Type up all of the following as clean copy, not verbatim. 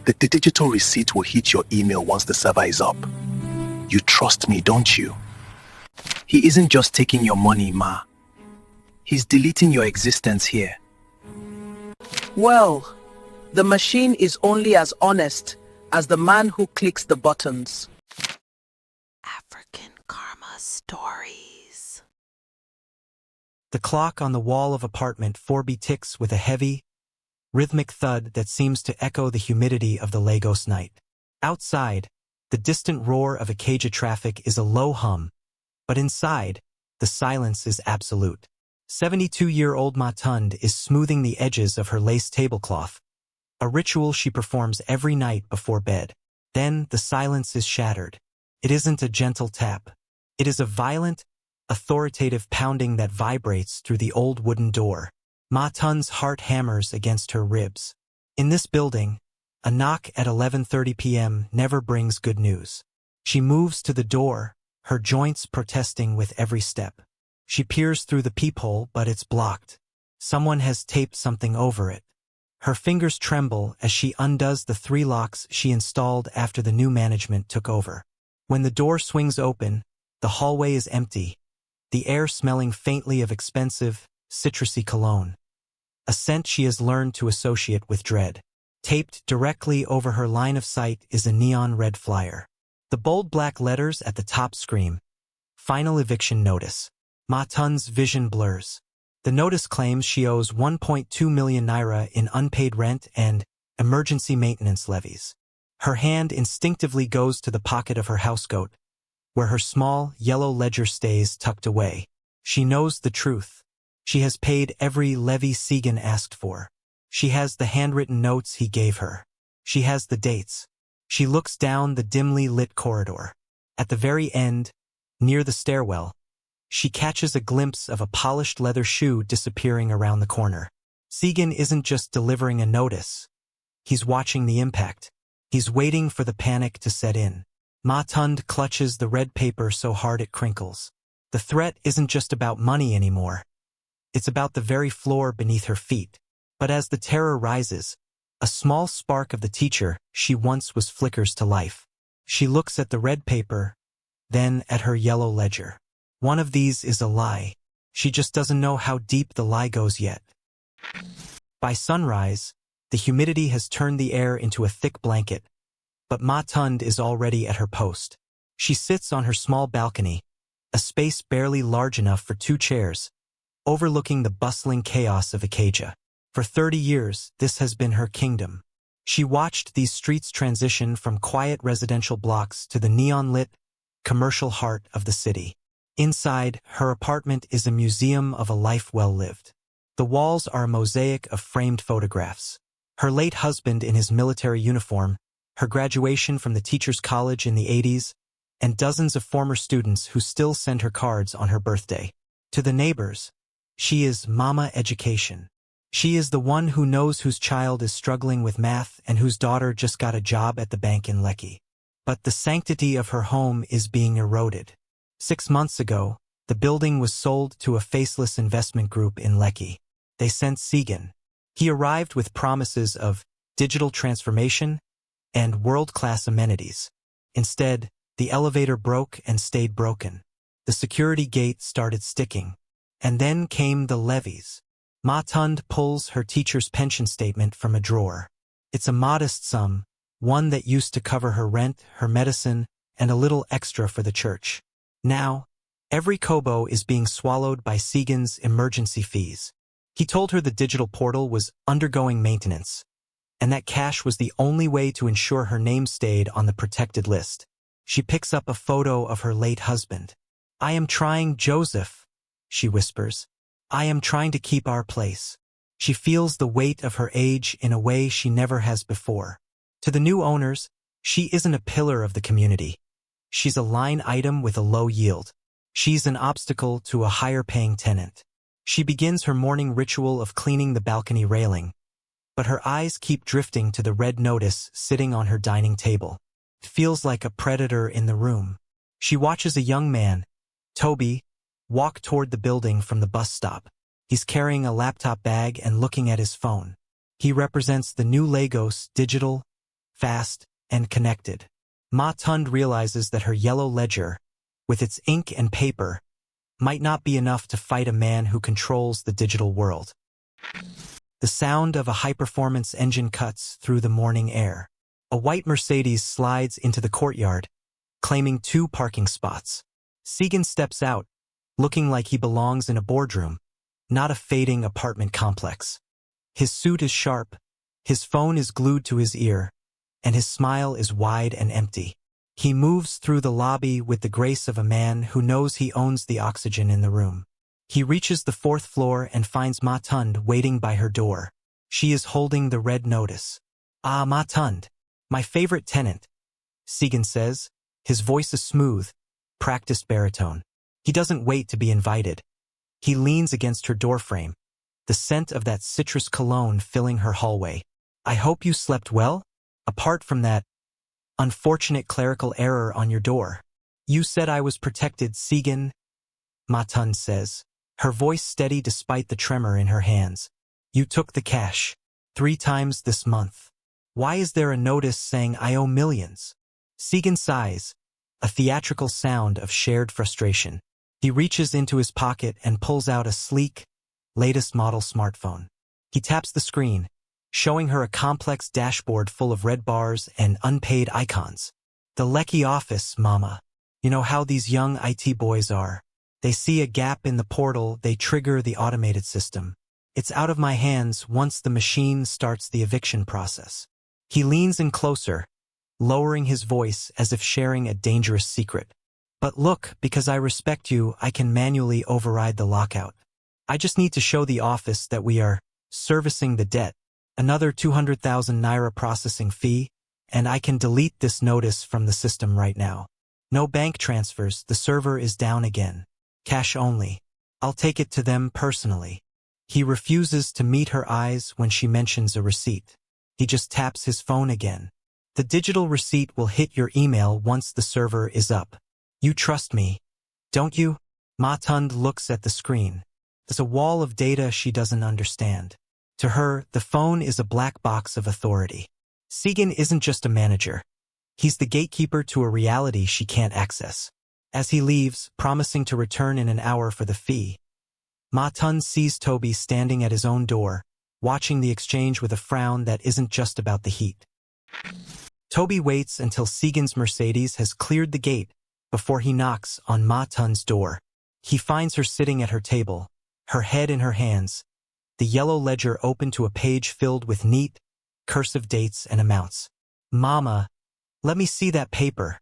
The digital receipt will hit your email once the server is up. You trust me, don't you? He isn't just taking your money, Ma. He's deleting your existence here. Well, the machine is only as honest as the man who clicks the buttons. African Karma Stories. The clock on the wall of apartment 4B ticks with a heavy, rhythmic thud that seems to echo the humidity of the Lagos night. Outside, the distant roar of Ikeja traffic is a low hum, but inside, the silence is absolute. 72-year-old Ma Tunde is smoothing the edges of her lace tablecloth, a ritual she performs every night before bed. Then the silence is shattered. It isn't a gentle tap. It is a violent, authoritative pounding that vibrates through the old wooden door. Ma Tunde's heart hammers against her ribs. In this building, a knock at 11:30 p.m. never brings good news. She moves to the door, her joints protesting with every step. She peers through the peephole, but it's blocked. Someone has taped something over it. Her fingers tremble as she undoes the 3 locks she installed after the new management took over. When the door swings open, the hallway is empty, the air smelling faintly of expensive, citrusy cologne. A scent she has learned to associate with dread. Taped directly over her line of sight is a neon red flyer. The bold black letters at the top scream, "Final eviction notice." Ma Tunde's vision blurs. The notice claims she owes 1.2 million naira in unpaid rent and emergency maintenance levies. Her hand instinctively goes to the pocket of her housecoat, where her small, yellow ledger stays tucked away. She knows the truth. She has paid every levy Segun asked for. She has the handwritten notes he gave her. She has the dates. She looks down the dimly lit corridor. At the very end, near the stairwell, she catches a glimpse of a polished leather shoe disappearing around the corner. Segun isn't just delivering a notice. He's watching the impact. He's waiting for the panic to set in. Ma Tunde clutches the red paper so hard it crinkles. The threat isn't just about money anymore. It's about the very floor beneath her feet. But as the terror rises, a small spark of the teacher she once was flickers to life. She looks at the red paper, then at her yellow ledger. One of these is a lie. She just doesn't know how deep the lie goes yet. By sunrise, the humidity has turned the air into a thick blanket, but Ma Tunde is already at her post. She sits on her small balcony, a space barely large enough for 2 chairs, overlooking the bustling chaos of Ikeja. For 30 years, this has been her kingdom. She watched these streets transition from quiet residential blocks to the neon-lit, commercial heart of the city. Inside, her apartment is a museum of a life well lived. The walls are a mosaic of framed photographs. Her late husband in his military uniform, her graduation from the teacher's college in the 80s, and dozens of former students who still send her cards on her birthday. To the neighbors, she is Mama Education. She is the one who knows whose child is struggling with math and whose daughter just got a job at the bank in Lekki. But the sanctity of her home is being eroded. 6 months ago, the building was sold to a faceless investment group in Lekki. They sent Segun. He arrived with promises of digital transformation and world-class amenities. Instead, the elevator broke and stayed broken. The security gate started sticking. And then came the levies. Ma Tunde pulls her teacher's pension statement from a drawer. It's a modest sum, one that used to cover her rent, her medicine, and a little extra for the church. Now, every kobo is being swallowed by Segun's emergency fees. He told her the digital portal was undergoing maintenance, and that cash was the only way to ensure her name stayed on the protected list. She picks up a photo of her late husband. "I am trying, Joseph," she whispers. "I am trying to keep our place." She feels the weight of her age in a way she never has before. To the new owners, she isn't a pillar of the community. She's a line item with a low yield. She's an obstacle to a higher-paying tenant. She begins her morning ritual of cleaning the balcony railing, but her eyes keep drifting to the red notice sitting on her dining table. It feels like a predator in the room. She watches a young man, Toby, walk toward the building from the bus stop. He's carrying a laptop bag and looking at his phone. He represents the new Lagos digital, fast, and connected. Ma Tunde realizes that her yellow ledger, with its ink and paper, might not be enough to fight a man who controls the digital world. The sound of a high-performance engine cuts through the morning air. A white Mercedes slides into the courtyard, claiming 2 parking spots. Segun steps out, looking like he belongs in a boardroom, not a fading apartment complex. His suit is sharp, his phone is glued to his ear, and his smile is wide and empty. He moves through the lobby with the grace of a man who knows he owns the oxygen in the room. He reaches the 4th floor and finds Ma Tunde waiting by her door. She is holding the red notice. "Ah, Ma Tunde, my favorite tenant," Segun says. His voice is smooth, practiced baritone. He doesn't wait to be invited. He leans against her doorframe, the scent of that citrus cologne filling her hallway. "I hope you slept well, apart from that unfortunate clerical error on your door." "You said I was protected, Segun," Ma Tunde says, her voice steady despite the tremor in her hands. "You took the cash 3 times this month. Why is there a notice saying I owe millions?" Segun sighs, a theatrical sound of shared frustration. He reaches into his pocket and pulls out a sleek, latest model smartphone. He taps the screen, showing her a complex dashboard full of red bars and unpaid icons. "The Lekki office, mama. You know how these young IT boys are. They see a gap in the portal, they trigger the automated system. It's out of my hands once the machine starts the eviction process." He leans in closer, lowering his voice as if sharing a dangerous secret. "But look, because I respect you, I can manually override the lockout. I just need to show the office that we are servicing the debt. Another 200,000 naira processing fee, and I can delete this notice from the system right now. No bank transfers, the server is down again. Cash only. I'll take it to them personally." He refuses to meet her eyes when she mentions a receipt. He just taps his phone again. "The digital receipt will hit your email once the server is up. You trust me, don't you?" Ma Tunde looks at the screen. There's a wall of data she doesn't understand. To her, the phone is a black box of authority. Segun isn't just a manager. He's the gatekeeper to a reality she can't access. As he leaves, promising to return in an hour for the fee, Ma Tunde sees Toby standing at his own door, watching the exchange with a frown that isn't just about the heat. Toby waits until Segun's Mercedes has cleared the gate before he knocks on Ma Tunde's door. He finds her sitting at her table, her head in her hands, the yellow ledger open to a page filled with neat, cursive dates and amounts. "Mama, let me see that paper,"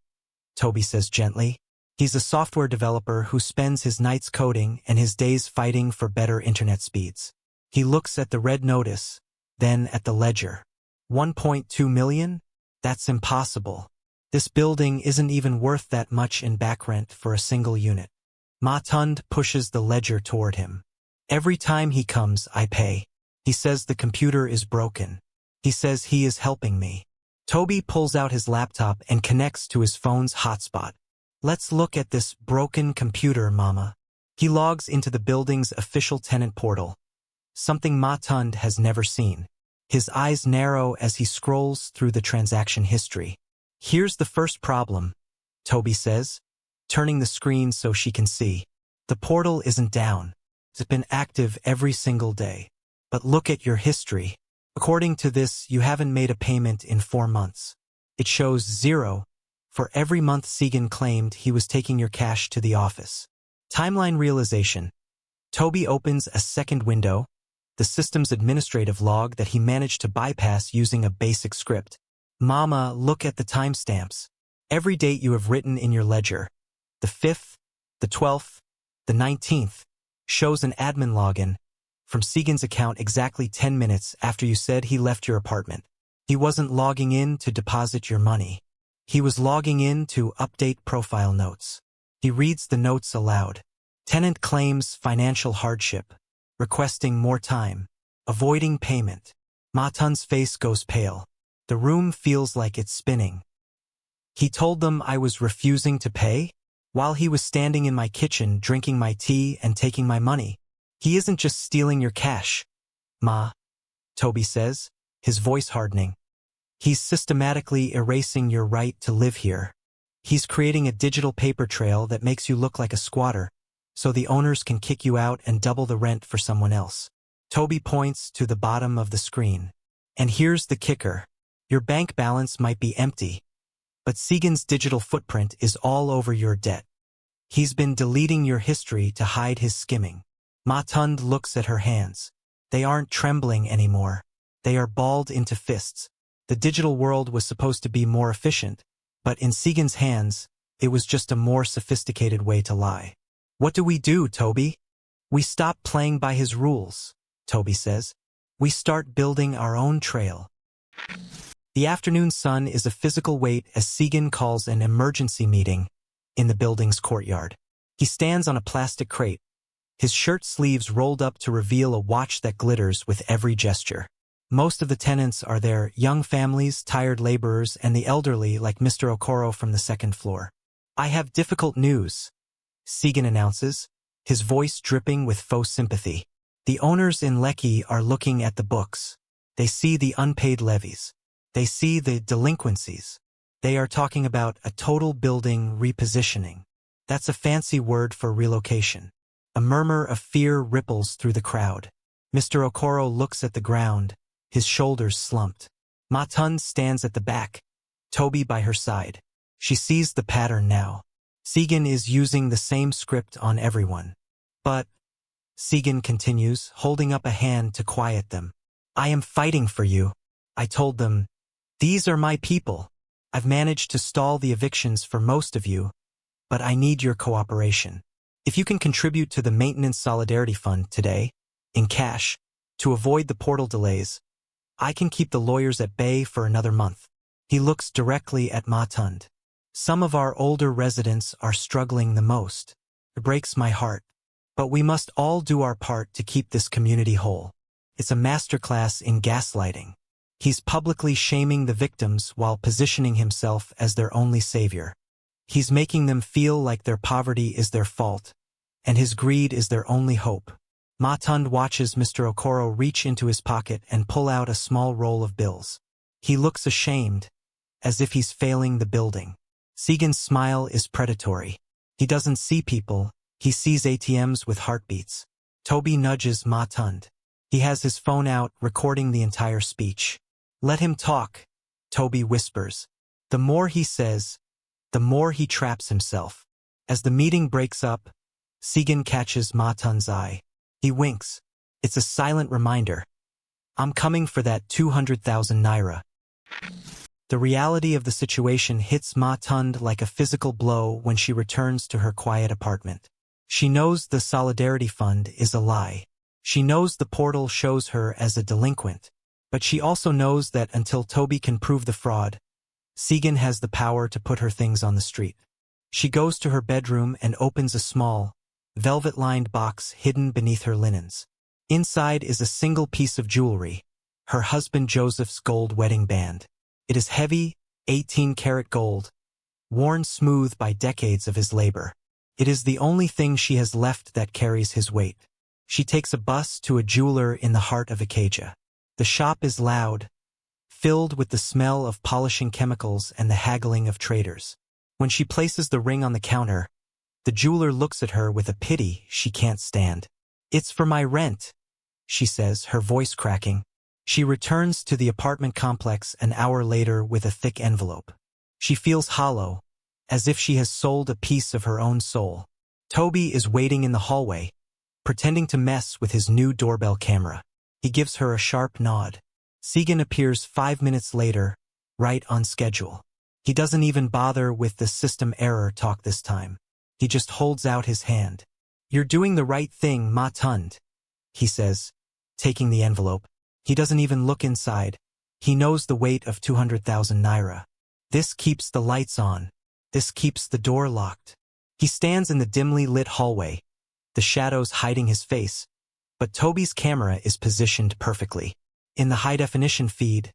Toby says gently. He's a software developer who spends his nights coding and his days fighting for better internet speeds. He looks at the red notice, then at the ledger. 1.2 million? That's impossible. This building isn't even worth that much in back rent for a single unit. Ma Tunde pushes the ledger toward him. "Every time he comes, I pay. He says the computer is broken. He says he is helping me." Toby pulls out his laptop and connects to his phone's hotspot. "Let's look at this broken computer, Mama." He logs into the building's official tenant portal, something Ma Tunde has never seen. His eyes narrow as he scrolls through the transaction history. "Here's the first problem," Toby says, turning the screen so she can see. "The portal isn't down. It's been active every single day. But look at your history. According to this, you haven't made a payment in 4 months. It shows 0 for every month Segun claimed he was taking your cash to the office." Timeline realization. Toby opens a second window, the system's administrative log that he managed to bypass using a basic script. "Mama, look at the timestamps. Every date you have written in your ledger. The 5th, the 12th, the 19th, shows an admin login from Segun's account exactly 10 minutes after you said he left your apartment. He wasn't logging in to deposit your money. He was logging in to update profile notes." He reads the notes aloud. "Tenant claims financial hardship, requesting more time, avoiding payment." Ma Tunde's face goes pale. The room feels like it's spinning. "He told them I was refusing to pay? While he was standing in my kitchen drinking my tea and taking my money. He isn't just stealing your cash, Ma," Toby says, his voice hardening. He's systematically erasing your right to live here. He's creating a digital paper trail that makes you look like a squatter, so the owners can kick you out and double the rent for someone else. Toby points to the bottom of the screen. And here's the kicker. Your bank balance might be empty, but Segun's digital footprint is all over your debt. He's been deleting your history to hide his skimming. Ma Tunde looks at her hands. They aren't trembling anymore. They are balled into fists. The digital world was supposed to be more efficient, but in Segun's hands, it was just a more sophisticated way to lie. What do we do, Toby? We stop playing by his rules, Toby says. We start building our own trail. The afternoon sun is a physical weight as Segun calls an emergency meeting in the building's courtyard. He stands on a plastic crate, his shirt sleeves rolled up to reveal a watch that glitters with every gesture. Most of the tenants are there, young families, tired laborers, and the elderly like Mr. Okoro from the second floor. I have difficult news, Segun announces, his voice dripping with faux sympathy. The owners in Lekki are looking at the books. They see the unpaid levies. They see the delinquencies. They are talking about a total building repositioning. That's a fancy word for relocation. A murmur of fear ripples through the crowd. Mr. Okoro looks at the ground, his shoulders slumped. Ma Tunde stands at the back, Toby by her side. She sees the pattern now. Segun is using the same script on everyone. But, Segun continues, holding up a hand to quiet them. I am fighting for you. I told them, these are my people. I've managed to stall the evictions for most of you, but I need your cooperation. If you can contribute to the Maintenance Solidarity Fund today, in cash, to avoid the portal delays, I can keep the lawyers at bay for another month. He looks directly at Ma Tunde. Some of our older residents are struggling the most. It breaks my heart. But we must all do our part to keep this community whole. It's a masterclass in gaslighting. He's publicly shaming the victims while positioning himself as their only savior. He's making them feel like their poverty is their fault, and his greed is their only hope. Ma Tunde watches Mr. Okoro reach into his pocket and pull out a small roll of bills. He looks ashamed, as if he's failing the building. Segun's smile is predatory. He doesn't see people, he sees ATMs with heartbeats. Toby nudges Ma Tunde. He has his phone out, recording the entire speech. Let him talk, Toby whispers. The more he says, the more he traps himself. As the meeting breaks up, Segun catches Ma Tunde's eye. He winks. It's a silent reminder. I'm coming for that 200,000 naira. The reality of the situation hits Ma Tunde like a physical blow when she returns to her quiet apartment. She knows the Solidarity Fund is a lie. She knows the portal shows her as a delinquent. But she also knows that until Toby can prove the fraud, Segun has the power to put her things on the street. She goes to her bedroom and opens a small, velvet-lined box hidden beneath her linens. Inside is a single piece of jewelry, her husband Joseph's gold wedding band. It is heavy, 18-karat gold, worn smooth by decades of his labor. It is the only thing she has left that carries his weight. She takes a bus to a jeweler in the heart of Ikeja. The shop is loud, filled with the smell of polishing chemicals and the haggling of traders. When she places the ring on the counter, the jeweler looks at her with a pity she can't stand. It's for my rent, she says, her voice cracking. She returns to the apartment complex an hour later with a thick envelope. She feels hollow, as if she has sold a piece of her own soul. Toby is waiting in the hallway, pretending to mess with his new doorbell camera. He gives her a sharp nod. Segun appears 5 minutes later, right on schedule. He doesn't even bother with the system error talk this time. He just holds out his hand. You're doing the right thing, Ma Tunde, he says, taking the envelope. He doesn't even look inside. He knows the weight of 200,000 naira. This keeps the lights on. This keeps the door locked. He stands in the dimly lit hallway, the shadows hiding his face, but Toby's camera is positioned perfectly. In the high-definition feed,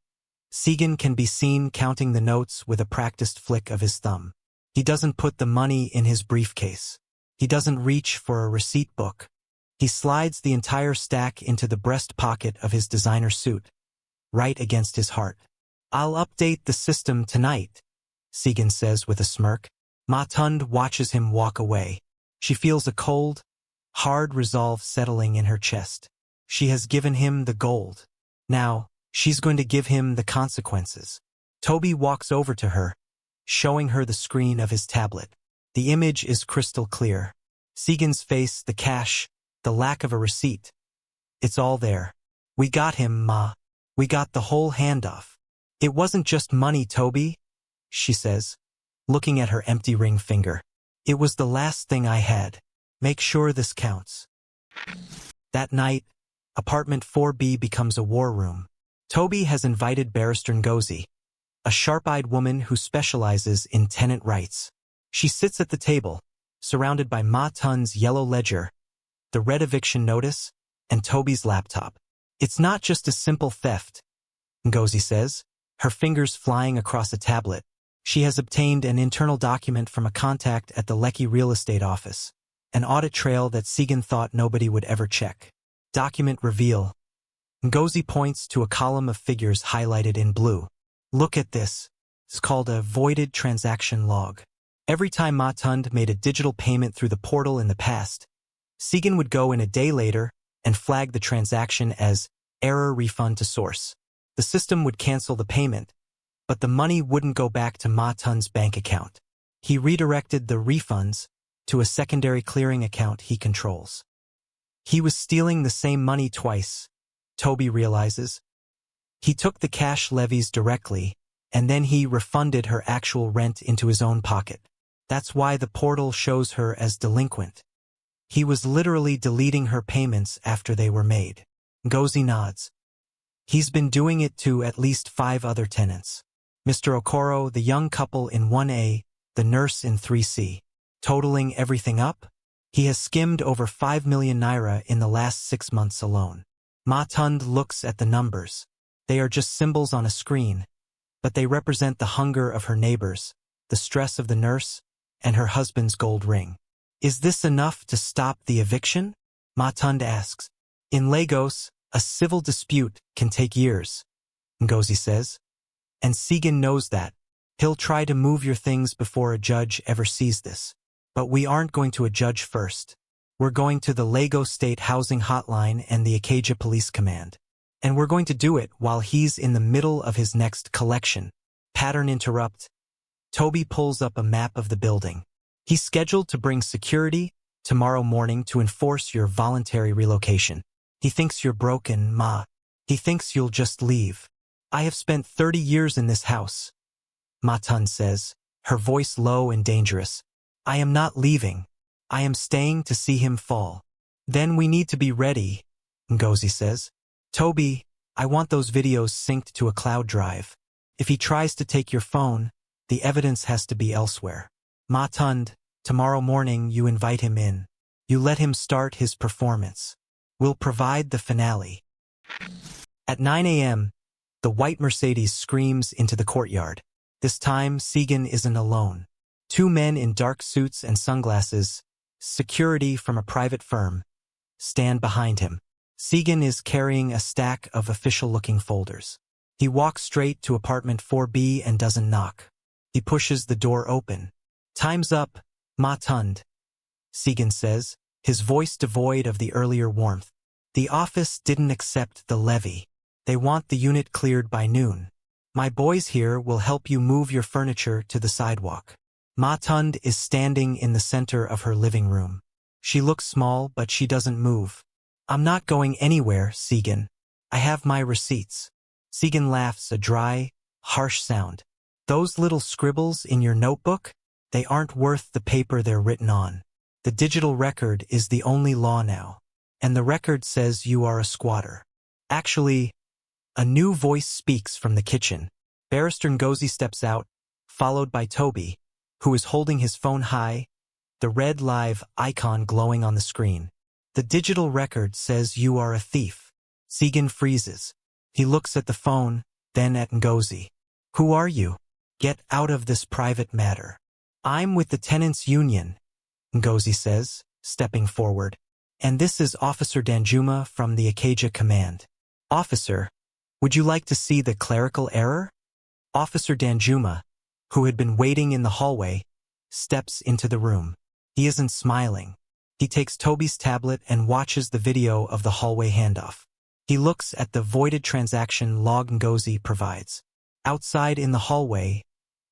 Segun can be seen counting the notes with a practiced flick of his thumb. He doesn't put the money in his briefcase. He doesn't reach for a receipt book. He slides the entire stack into the breast pocket of his designer suit, right against his heart. I'll update the system tonight, Segun says with a smirk. Ma Tunde watches him walk away. She feels a cold, hard resolve settling in her chest. She has given him the gold. Now, she's going to give him the consequences. Toby walks over to her, showing her the screen of his tablet. The image is crystal clear. Segun's face, the cash, the lack of a receipt. It's all there. We got him, Ma. We got the whole handoff. It wasn't just money, Toby, she says, looking at her empty ring finger. It was the last thing I had. Make sure this counts. That night, apartment 4B becomes a war room. Toby has invited Barrister Ngozi, a sharp-eyed woman who specializes in tenant rights. She sits at the table, surrounded by Ma Tunde's yellow ledger, the red eviction notice, and Toby's laptop. It's not just a simple theft, Ngozi says, her fingers flying across a tablet. She has obtained an internal document from a contact at the Lekki real estate office, an audit trail that Segun thought nobody would ever check. Document reveal. Ngozi points to a column of figures highlighted in blue. Look at this. It's called a voided transaction log. Every time Ma Tunde made a digital payment through the portal in the past, Segun would go in a day later and flag the transaction as error refund to source. The system would cancel the payment, but the money wouldn't go back to Ma Tunde's bank account. He redirected the refunds to a secondary clearing account he controls. He was stealing the same money twice, Toby realizes. He took the cash levies directly, and then he refunded her actual rent into his own pocket. That's why the portal shows her as delinquent. He was literally deleting her payments after they were made. Ngozi nods. He's been doing it to at least 5 other tenants. Mr. Okoro, the young couple in 1A, the nurse in 3C. Totaling everything up, he has skimmed over 5 million naira in the last 6 months alone. Ma Tunde looks at the numbers. They are just symbols on a screen, but they represent the hunger of her neighbors, the stress of the nurse, and her husband's gold ring. Is this enough to stop the eviction? Ma Tunde asks. In Lagos, a civil dispute can take years, Ngozi says. And Segun knows that. He'll try to move your things before a judge ever sees this. But we aren't going to a judge first. We're going to the Lagos State Housing Hotline and the Ikeja Police Command. And we're going to do it while he's in the middle of his next collection. Pattern interrupt. Toby pulls up a map of the building. He's scheduled to bring security tomorrow morning to enforce your voluntary relocation. He thinks you're broken, Ma. He thinks you'll just leave. I have spent 30 years in this house, Ma Tunde says, her voice low and dangerous. I am not leaving. I am staying to see him fall. Then we need to be ready, Ngozi says. Toby, I want those videos synced to a cloud drive. If he tries to take your phone, the evidence has to be elsewhere. Ma Tunde, tomorrow morning you invite him in. You let him start his performance. We'll provide the finale. At 9 a.m., the white Mercedes screams into the courtyard. This time, Segun isn't alone. 2 men in dark suits and sunglasses, security from a private firm, stand behind him. Segun is carrying a stack of official-looking folders. He walks straight to apartment 4B and doesn't knock. He pushes the door open. Time's up, Ma Tunde, Segun says, his voice devoid of the earlier warmth. The office didn't accept the levy. They want the unit cleared by noon. My boys here will help you move your furniture to the sidewalk. Ma Tunde is standing in the center of her living room. She looks small, but she doesn't move. I'm not going anywhere, Segun. I have my receipts. Segun laughs, a dry, harsh sound. Those little scribbles in your notebook? They aren't worth the paper they're written on. The digital record is the only law now. And the record says you are a squatter. Actually, a new voice speaks from the kitchen. Barrister Ngozi steps out, followed by Toby, who is holding his phone high, the red live icon glowing on the screen. The digital record says you are a thief. Segun freezes. He looks at the phone, then at Ngozi. Who are you? Get out of this private matter. I'm with the tenants' union, Ngozi says, stepping forward. And this is Officer Danjuma from the Ikeja Command. Officer, would you like to see the clerical error? Officer Danjuma, who had been waiting in the hallway, steps into the room. He isn't smiling. He takes Toby's tablet and watches the video of the hallway handoff. He looks at the voided transaction log Ngozi provides. Outside in the hallway,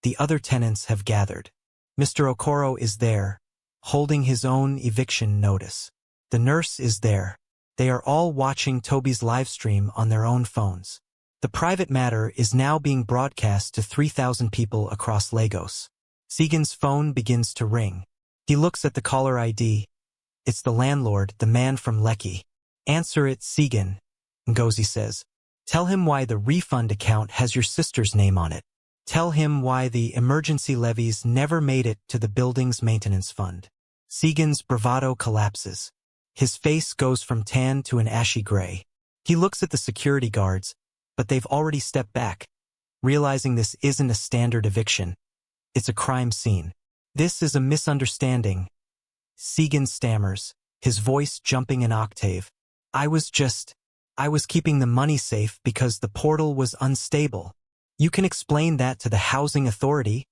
the other tenants have gathered. Mr. Okoro is there, holding his own eviction notice. The nurse is there. They are all watching Toby's live stream on their own phones. The private matter is now being broadcast to 3,000 people across Lagos. Segun's phone begins to ring. He looks at the caller ID. It's the landlord, the man from Lekki. Answer it, Segun, Ngozi says. Tell him why the refund account has your sister's name on it. Tell him why the emergency levies never made it to the building's maintenance fund. Segun's bravado collapses. His face goes from tan to an ashy gray. He looks at the security guards, but they've already stepped back, realizing this isn't a standard eviction. It's a crime scene. This is a misunderstanding. Segun stammers, his voice jumping an octave. I was keeping the money safe because the portal was unstable. You can explain that to the housing authority,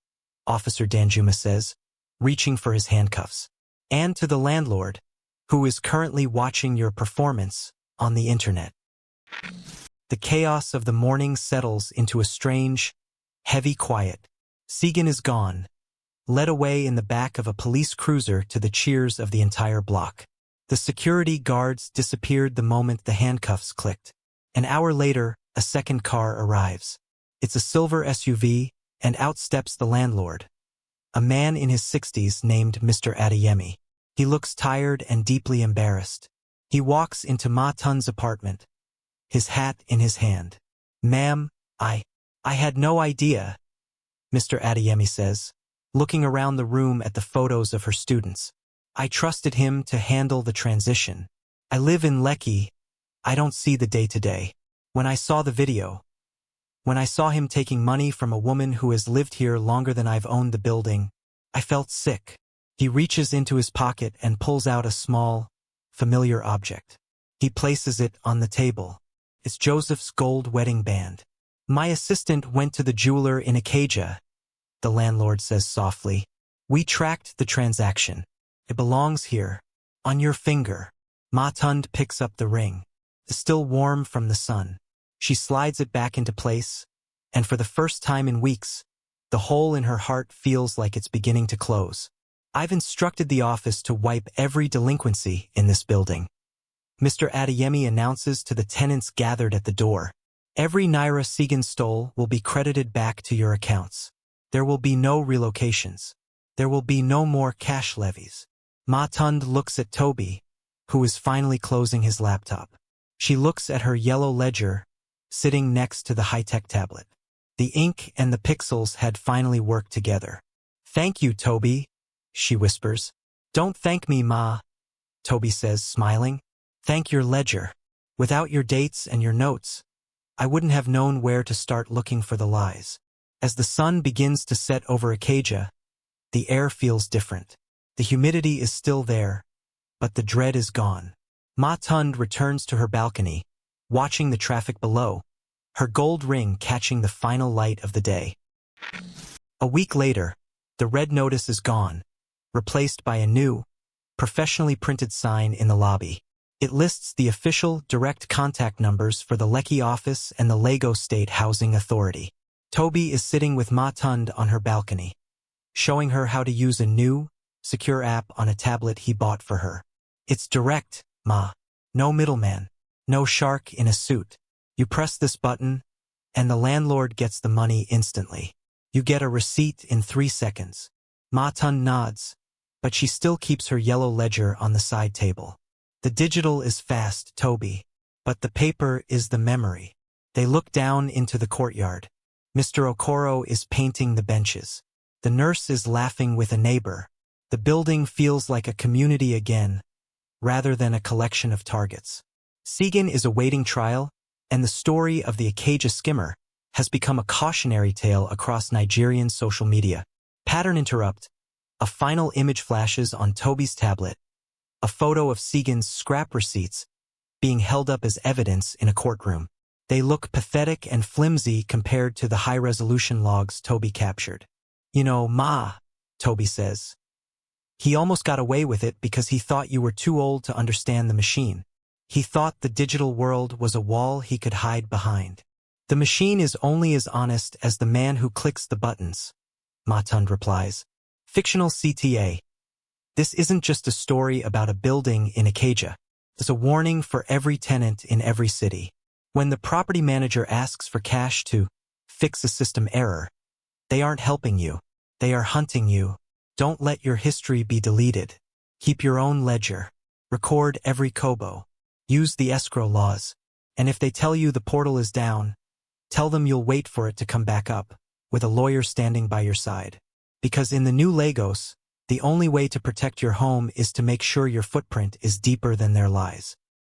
Officer Danjuma says, reaching for his handcuffs. And to the landlord, who is currently watching your performance on the internet. The chaos of the morning settles into a strange, heavy quiet. Segun is gone, led away in the back of a police cruiser to the cheers of the entire block. The security guards disappeared the moment the handcuffs clicked. An hour later, a second car arrives. It's a silver SUV, and out steps the landlord, a man in his 60s named Mr. Adeyemi. He looks tired and deeply embarrassed. He walks into Ma Tunde's apartment, his hat in his hand. Ma'am, I had no idea, Mr. Adeyemi says, looking around the room at the photos of her students. I trusted him to handle the transition. I live in Lekki. I don't see the day-to-day. When I saw the video, when I saw him taking money from a woman who has lived here longer than I've owned the building, I felt sick. He reaches into his pocket and pulls out a small, familiar object. He places it on the table. It's Joseph's gold wedding band. My assistant went to the jeweler in Ikeja, the landlord says softly. We tracked the transaction. It belongs here, on your finger. Ma Tunde picks up the ring. It's still warm from the sun. She slides it back into place, and for the first time in weeks, the hole in her heart feels like it's beginning to close. I've instructed the office to wipe every delinquency in this building, Mr. Adeyemi announces to the tenants gathered at the door. Every naira Segun stole will be credited back to your accounts. There will be no relocations. There will be no more cash levies. Ma Tunde looks at Toby, who is finally closing his laptop. She looks at her yellow ledger, sitting next to the high-tech tablet. The ink and the pixels had finally worked together. Thank you, Toby, she whispers. Don't thank me, Ma, Toby says, smiling. Thank your ledger. Without your dates and your notes, I wouldn't have known where to start looking for the lies. As the sun begins to set over Ikeja, the air feels different. The humidity is still there, but the dread is gone. Ma Tunde returns to her balcony, watching the traffic below, her gold ring catching the final light of the day. A week later, the red notice is gone, replaced by a new, professionally printed sign in the lobby. It lists the official direct contact numbers for the Lekki office and the Lagos State Housing Authority. Toby is sitting with Ma Tunde on her balcony, showing her how to use a new, secure app on a tablet he bought for her. It's direct, Ma. No middleman. No shark in a suit. You press this button, and the landlord gets the money instantly. You get a receipt in 3 seconds. Ma Tunde nods, but she still keeps her yellow ledger on the side table. The digital is fast, Toby, but the paper is the memory. They look down into the courtyard. Mr. Okoro is painting the benches. The nurse is laughing with a neighbor. The building feels like a community again, rather than a collection of targets. Segun is awaiting trial, and the story of the Ikeja skimmer has become a cautionary tale across Nigerian social media. Pattern interrupt. A final image flashes on Toby's tablet, a photo of Segun's scrap receipts being held up as evidence in a courtroom. They look pathetic and flimsy compared to the high-resolution logs Toby captured. You know, Ma, Toby says. He almost got away with it because he thought you were too old to understand the machine. He thought the digital world was a wall he could hide behind. The machine is only as honest as the man who clicks the buttons, Ma Tunde replies. Fictional CTA. This isn't just a story about a building in Ikeja. It's a warning for every tenant in every city. When the property manager asks for cash to fix a system error, they aren't helping you. They are hunting you. Don't let your history be deleted. Keep your own ledger. Record every kobo. Use the escrow laws. And if they tell you the portal is down, tell them you'll wait for it to come back up, with a lawyer standing by your side. Because in the new Lagos, the only way to protect your home is to make sure your footprint is deeper than their lies.